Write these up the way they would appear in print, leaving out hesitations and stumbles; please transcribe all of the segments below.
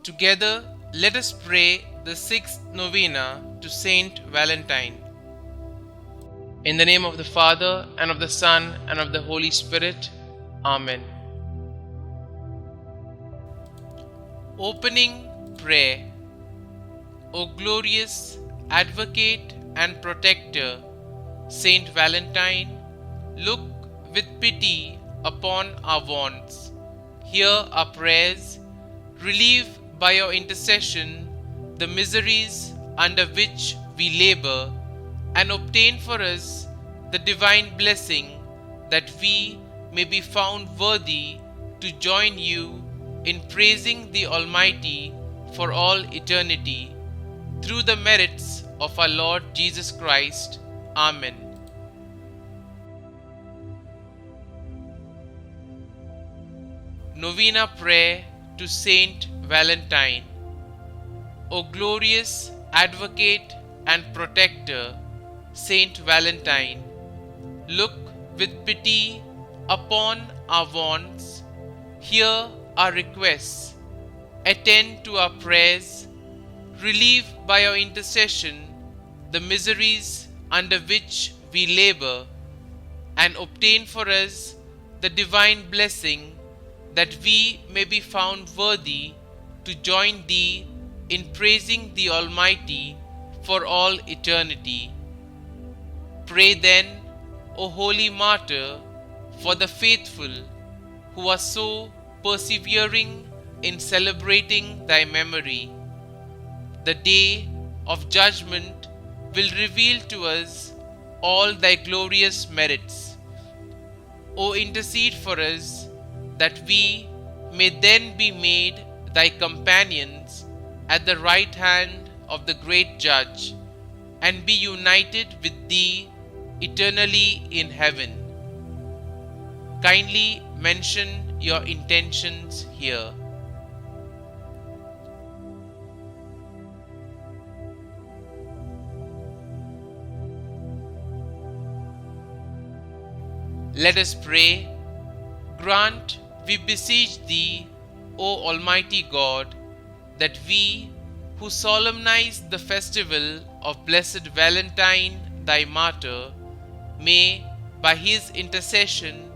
Together, let us pray the sixth novena to St Valentine. In the name of the Father, and of the Son, and of the Holy Spirit. Amen. Opening prayer. O glorious Advocate and Protector, St Valentine, look with pity upon our wants. Hear our prayers. Relieve by your intercession the miseries under which we labor, and obtain for us the divine blessing that we may be found worthy to join you in praising the Almighty for all eternity. Through the merits of our Lord Jesus Christ. Amen. Novena Prayer to Saint Valentine. O glorious Advocate and Protector, Saint Valentine, look with pity upon our wants. Hear our requests. Attend to our prayers. Relieve by your intercession the miseries under which we labor, and obtain for us the divine blessing that we may be found worthy to join thee in praising the Almighty for all eternity. Pray then, O holy martyr, for the faithful who are so persevering in celebrating thy memory. The day of judgment will reveal to us all thy glorious merits. O intercede for us, that we may then be made thy companions at the right hand of the great Judge, and be united with thee eternally in heaven. Kindly mention your intentions here. Let us pray. Grant, we beseech thee, O Almighty God, that we, who solemnize the festival of Blessed Valentine, thy martyr, may, by his intercession,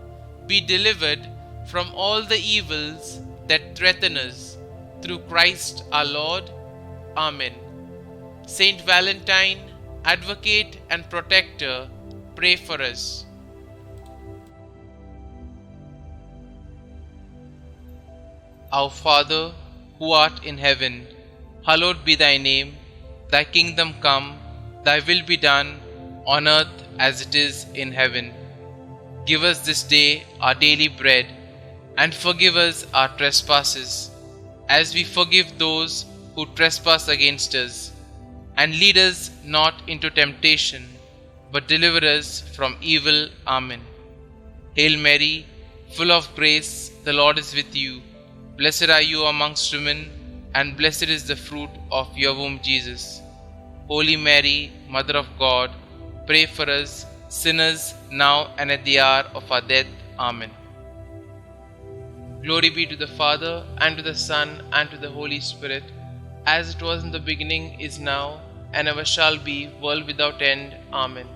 be delivered from all the evils that threaten us, through Christ our Lord. Amen. Saint Valentine, Advocate and Protector, pray for us. Our Father, who art in heaven, hallowed be thy name. Thy kingdom come, thy will be done, on earth as it is in heaven. Give us this day our daily bread, and forgive us our trespasses, as we forgive those who trespass against us. And lead us not into temptation, but deliver us from evil. Amen. Hail Mary, full of grace, the Lord is with you. Blessed are you amongst women, and blessed is the fruit of your womb, Jesus. Holy Mary, Mother of God, pray for us sinners, now and at the hour of our death. Amen. Glory be to the Father, and to the Son, and to the Holy Spirit, as it was in the beginning, is now, and ever shall be, world without end. Amen.